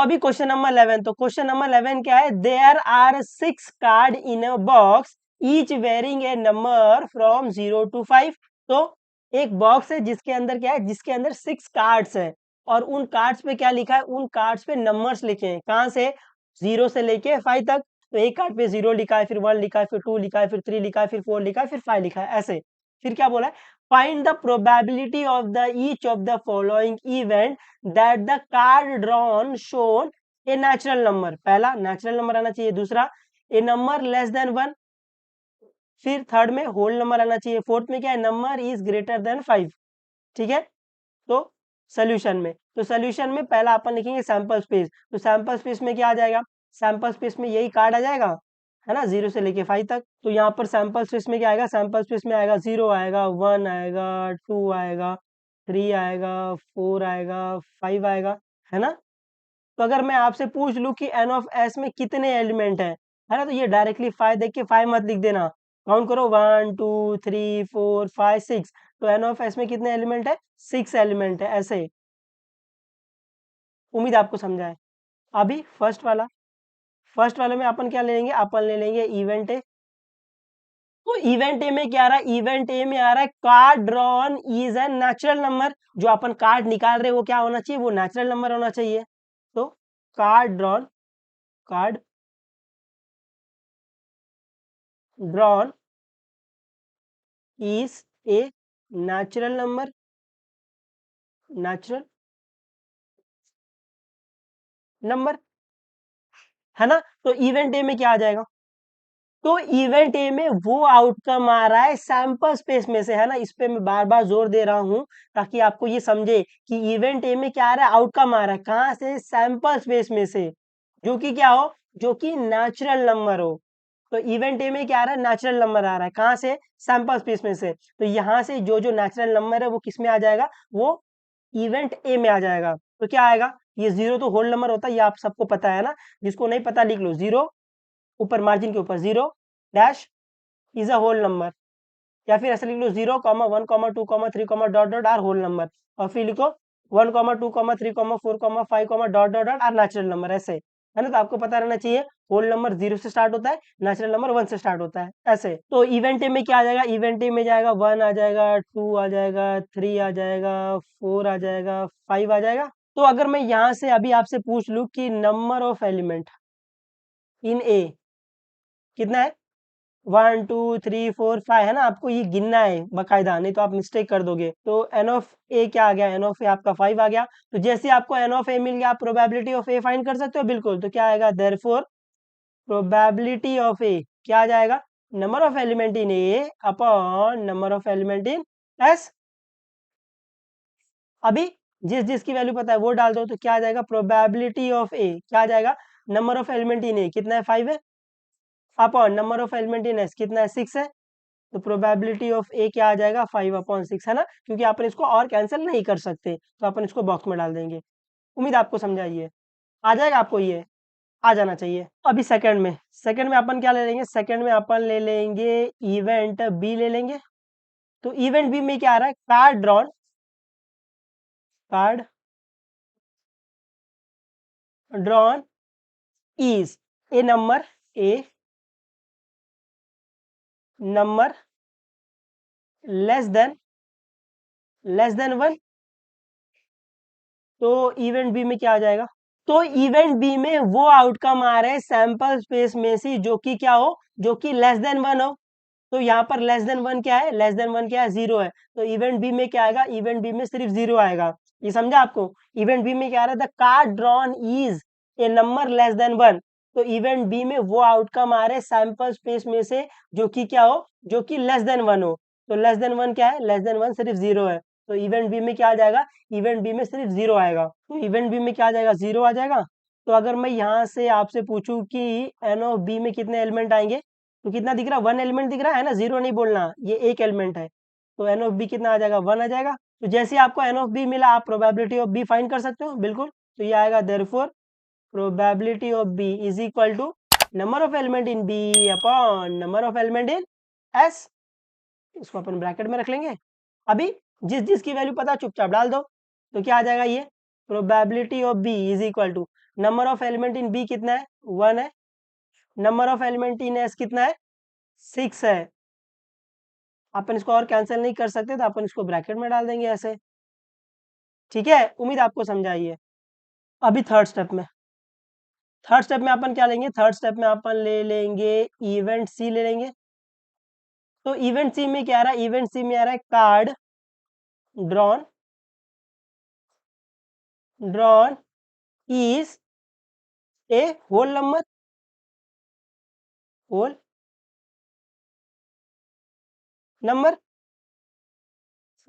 अभी question number 11, तो question number 11 क्या है, there are 6 card in a box each varying a number from 0 to 5। तो एक बॉक्स है जिसके अंदर क्या है, जिसके अंदर 6 कार्ड्स है, और उन कार्ड्स पे क्या लिखा है, उन कार्ड्स पे नंबर्स लिखे हैं, कहाँ से, 0 से लेके 5 तक। तो एक कार्ड पे 0 लिखा है, फिर 1 लिखा है, फिर 2 लिखा है, फिर 3 लिखा है, फिर 4 लिखा है, फिर 5 लिखा है, ऐसे। फिर क्या बोला है, find the probability of the each of the following event that the card drawn shown a natural number. पहला नेचुरल नंबर आना चाहिए, दूसरा ए नंबर लेस देन 1, फिर थर्ड में होल नंबर आना चाहिए, फोर्थ में क्या है, नंबर इज ग्रेटर देन 5। ठीक है, तो सोल्यूशन में, तो सोल्यूशन में पहला अपन लिखेंगे सैंपल स्पेस। तो सैंपल स्पेस में क्या आ जाएगा, सैंपल स्पेस में यही कार्ड आ जाएगा, है ना, 0 से लेके 5 तक। तो यहाँ पर सैंपल स्पेस में क्या आएगा, सैंपल स्पेस में आएगा 0 आएगा, 1 आएगा, 2 आएगा, 3 आएगा, 4 आएगा, 5 आएगा, है ना। तो अगर मैं आपसे पूछ लूं कि एन ऑफ एस में कितने एलिमेंट है ना, तो ये डायरेक्टली 5 देख के 5 मत लिख देना, काउंट करो 1 2 3 4 5 6। तो एन ऑफ एस में कितने एलिमेंट है, 6 एलिमेंट है, ऐसे। उम्मीद आपको समझा है। अभी फर्स्ट वाले में अपन क्या ले लेंगे, अपन ले लेंगे इवेंट ए। तो इवेंट ए में क्या आ रहा है, इवेंट ए में आ रहा है card drawn is a natural number. जो अपन कार्ड निकाल रहे हैं वो क्या होना चाहिए, वो नेचुरल नंबर होना चाहिए। तो card drawn is a natural number, है ना। तो इवेंट ए में क्या आ जाएगा, तो इवेंट ए में वो आउटकम आ रहा है सैंपल स्पेस में से, है ना। इस पे मैं बार बार जोर दे रहा हूं ताकि आपको ये समझे कि इवेंट ए में क्या आ रहा है, आउटकम आ रहा है कहां से, सैंपल स्पेस में से, जो कि क्या हो, जो कि नेचुरल नंबर हो। तो इवेंट ए में क्या आ रहा है, नेचुरल नंबर आ रहा है कहां से, सैंपल स्पेस में से। तो यहां से जो जो नेचुरल नंबर है वो किस में आ जाएगा, वो इवेंट ए में आ जाएगा। तो क्या आएगा, ये 0 तो होल नंबर होता है, ये आप सबको पता है ना। जिसको नहीं पता लिख लो, 0 ऊपर मार्जिन के ऊपर 0 dash is a whole number, या फिर ऐसे लिख लो 0 comma 1 comma 2 comma 3 comma dot dot are whole number, और फिर लिखो 1 comma 2 comma 3 comma 4 comma 5 comma dot dot dot are natural number, ऐसे, है ना। तो आपको पता रहना चाहिए होल नंबर 0 से स्टार्ट होता है, नेचुरल नंबर 1 से स्टार्ट होता है, ऐसे। तो इवेंट में क्या आ जाएगा, इवेंट में जाएगा 1 आ जाएगा, 2 आ जाएगा, 3 आ जाएगा, 4 आ जाएगा, 5 आ जाएगा। तो अगर मैं यहाँ से अभी आपसे पूछ लूं कि नंबर ऑफ एलिमेंट इन ए कितना है, 1 2 3 4 5, है ना। आपको ये गिनना है बकायदा, नहीं तो आप मिस्टेक कर दोगे। तो एन ऑफ ए क्या आ गया, एन ऑफ ए आपका 5 आ गया। तो जैसे आपको एन ऑफ ए मिल गया, आप प्रोबेबिलिटी ऑफ ए फाइंड कर सकते हो, बिल्कुल। तो क्या आएगा, देयरफॉर प्रोबेबिलिटी ऑफ ए क्या आ जाएगा, number of element in A upon number of element in S. अभी जिस जिसकी वैल्यू पता है वो डाल दो, तो क्या आ जाएगा, प्रोबेबिलिटी ऑफ ए क्या आ जाएगा, नंबर ऑफ एलिमेंट इन ए कितना है, 5 है, upon number of element in S कितना है, 6 है। तो प्रोबेबिलिटी ऑफ ए क्या आ जाएगा, 5/6, है ना। क्योंकि अपन इसको और कैंसिल नहीं कर सकते, तो अपन इसको बॉक्स में डाल देंगे। उम्मीद आपको समझाइए, आ जाएगा आपको, ये आ जाना चाहिए। अभी सेकंड में अपन क्या ले लेंगे, सेकंड में अपन ले लेंगे इवेंट बी ले लेंगे। तो इवेंट बी में क्या आ रहा है, card drawn is A number less than 1। तो इवेंट बी में क्या आ जाएगा, तो इवेंट बी में वो आउटकम आ रहे हैं सैंपल स्पेस में से जो कि क्या हो, जो कि लेस देन 1 हो। तो यहाँ पर लेस देन 1 क्या है, लेस देन 1 क्या है, 0 है। तो इवेंट बी में क्या आएगा, इवेंट बी में सिर्फ 0 आएगा। ये समझा आपको, इवेंट बी में क्या आ रहा है, the card drawn is A number less than 1। तो इवेंट बी में वो आउटकम आ रहे हैं सैंपल स्पेस में से जो कि क्या हो, जो कि लेस देन 1 हो। तो लेस देन 1 क्या है, लेस देन 1 सिर्फ 0 है। तो इवेंट बी में क्या आ जाएगा, इवेंट बी में सिर्फ 0 आएगा। तो इवेंट बी में क्या आ जाएगा, 0 आ जाएगा। तो अगर मैं यहाँ से आपसे पूछूं कि एन ऑफ बी में कितने एलिमेंट आएंगे, तो कितना दिख रहा है, 1 एलिमेंट दिख रहा है ना, 0 नहीं बोलना, ये एक एलिमेंट है। तो एन ऑफ बी कितना आ जाएगा, 1 आ जाएगा। तो जैसे आपको एन ऑफ बी मिला, आप प्रोबेबिलिटी ऑफ बी फाइंड कर सकते हो, बिल्कुल। तो ये आएगा therefore probability of B is equal to number of element in B upon number of element in S. इसको अपन ब्रैकेट में रख लेंगे। अभी जिस जिसकी वैल्यू पता चुपचाप डाल दो। तो क्या आ जाएगा, ये probability of B is equal to number of element in B कितना है, 1 है। Number of element in S कितना है, 6 है। अपन इसको और कैंसिल नहीं कर सकते तो अपन इसको ब्रैकेट में डाल देंगे ऐसे। ठीक है, उम्मीद आपको समझाइए। अभी थर्ड स्टेप में अपन क्या लेंगे, थर्ड स्टेप में अपन ले लेंगे इवेंट सी ले लेंगे। तो इवेंट सी में क्या आ रहा है, इवेंट सी में आ रहा है card drawn, drawn is a whole number, whole number.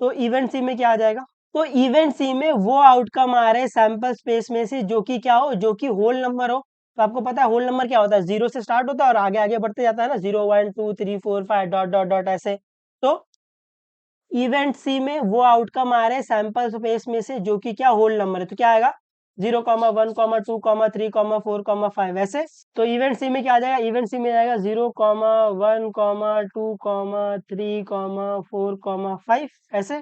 तो इवेंट सी में क्या आ जाएगा, तो इवेंट सी में वो आउटकम आ रहे हैं सैंपल स्पेस में से जो कि क्या हो, जो कि होल नंबर हो। तो आपको पता है होल नंबर क्या होता है, 0 से स्टार्ट होता है और आगे आगे बढ़ते जाता है ना, 0 1 2 3 4 5 डॉट डॉट डॉट ऐसे। तो इवेंट सी में वो आउटकम आ रहे हैं सैंपल स्पेस में से जो कि क्या होल नंबर है। तो क्या आएगा, 0,1,2,3,4,5 ऐसे। तो इवेंट सी में क्या आ जाएगा, इवेंट सी में आएगा 0,1,2,3,4,5 ऐसे।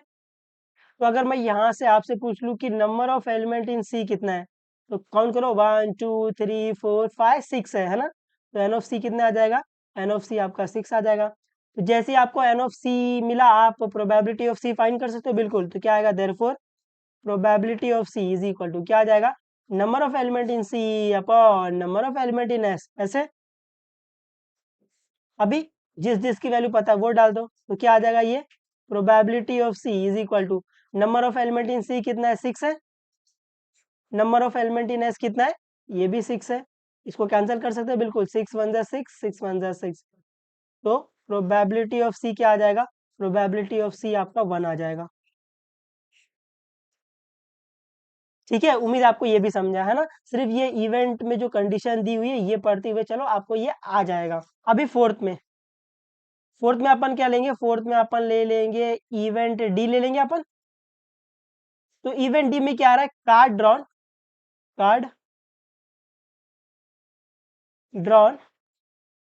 तो अगर मैं यहाँ से आपसे पूछ लूँ कि number of element in C कितना है, तो काउंट करो, 1 2 3 4 5 6 है ना। तो एन ऑफ सी कितना आ जाएगा, एन ऑफ सी आपका 6 आ जाएगा। तो जैसे ही आपको एन ऑफ सी मिला, आप प्रोबेबिलिटी ऑफ सी फाइंड कर सकते हो बिल्कुल। तो क्या आएगा, therefore probability of C is equal to क्या आ जाएगा, number of element in C upon number of element in S ऐसे। अभी जिस जिसकी वैल्यू पता है वो डाल दो, तो क्या आ जाएगा, ये probability of C is equal to number of element in C कितना है, 6 है। Number of element in S कितना है, ये भी 6 है। इसको कैंसिल कर सकते हैं बिल्कुल, 6 1 जा 6, 6 1 जा 6। तो प्रोबेबिलिटी ऑफ सी क्या आ जाएगा, प्रोबेबिलिटी ऑफ सी आपका 1 आ जाएगा। ठीक है, उम्मीद आपको ये भी समझा है ना। सिर्फ ये इवेंट में जो कंडीशन दी हुई है ये पढ़ते हुए चलो, आपको ये आ जाएगा। अभी फोर्थ में अपन क्या लेंगे, फोर्थ में अपन ले लेंगे इवेंट डी ले लेंगे अपन। तो इवेंट डी में क्या आ रहा है, card drawn, card drawn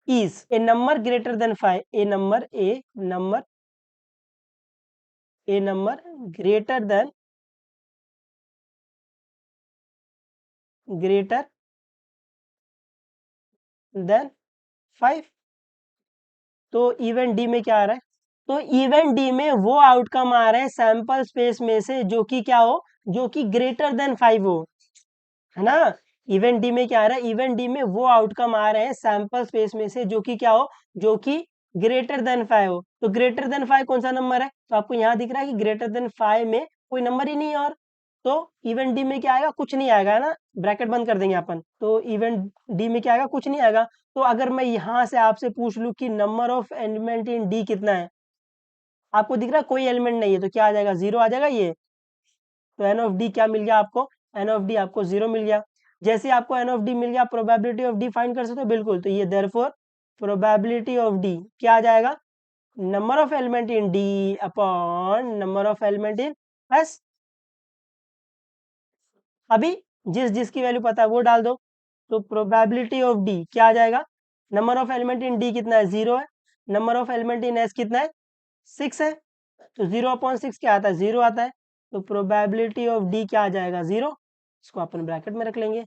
is A number greater than 5, A number greater than 5। तो इवेंट डी में क्या आ रहा है, तो इवेंट डी में वो आउटकम आ रहे हैं सैंपल स्पेस में से जो कि क्या हो, जो कि ग्रेटर देन 5 हो, है ना। इवेंट डी में क्या आ रहा है, इवेंट डी में वो आउटकम आ रहे हैं सैंपल स्पेस में से जो कि क्या हो, जो कि ग्रेटर देन 5 हो। तो ग्रेटर देन 5 कौन सा नंबर है, तो आपको यहाँ दिख रहा है कि ग्रेटर देन 5 में कोई नंबर ही नहीं है। और तो इवेंट डी में क्या आएगा, कुछ नहीं आएगा, है ना। ब्रैकेट बंद कर देंगे अपन, तो इवेंट डी में क्या आएगा, कुछ नहीं आएगा। तो अगर मैं यहाँ से आपसे पूछ लूँ कि number of element in D कितना है, आपको दिख रहा है कोई एलिमेंट नहीं है, तो क्या आ जाएगा, 0 आ जाएगा ये। तो एन ऑफ डी क्या मिल गया आपको, एन ऑफ डी आपको 0 मिल गया। जैसे आपको एन ऑफ डी मिल गया, प्रोबेबिलिटी ऑफ डी फाइंड कर सकते हो बिल्कुल। तो ये देयरफॉर प्रोबेबिलिटी ऑफ डी क्या आ जाएगा, number of element in D upon number of element in S. अभी जिस जिसकी वैल्यू पता है वो डाल दो। तो प्रोबेबिलिटी ऑफ डी क्या आ जाएगा, number of element in D कितना है, 0 है। Number of element in S कितना है, 6 है। तो 0/6 क्या आता है, 0 आता है। तो प्रोबेबिलिटी ऑफ डी क्या आ जाएगा, 0। इसको अपन ब्रैकेट में रख लेंगे,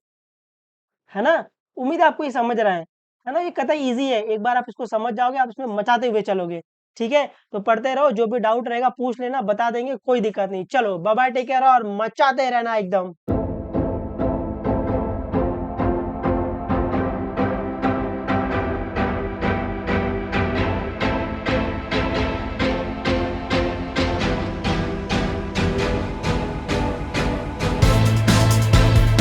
है ना। उम्मीद है आपको ये समझ रहा है ना। ये कतई इजी है, एक बार आप इसको समझ जाओगे आप इसमें मचाते हुए चलोगे। ठीक है, तो पढ़ते रहो, जो भी डाउट रहेगा पूछ लेना, बता देंगे, कोई दिक्कत नहीं। चलो बाय बाय, टेक केयर और मचाते रहना एकदम।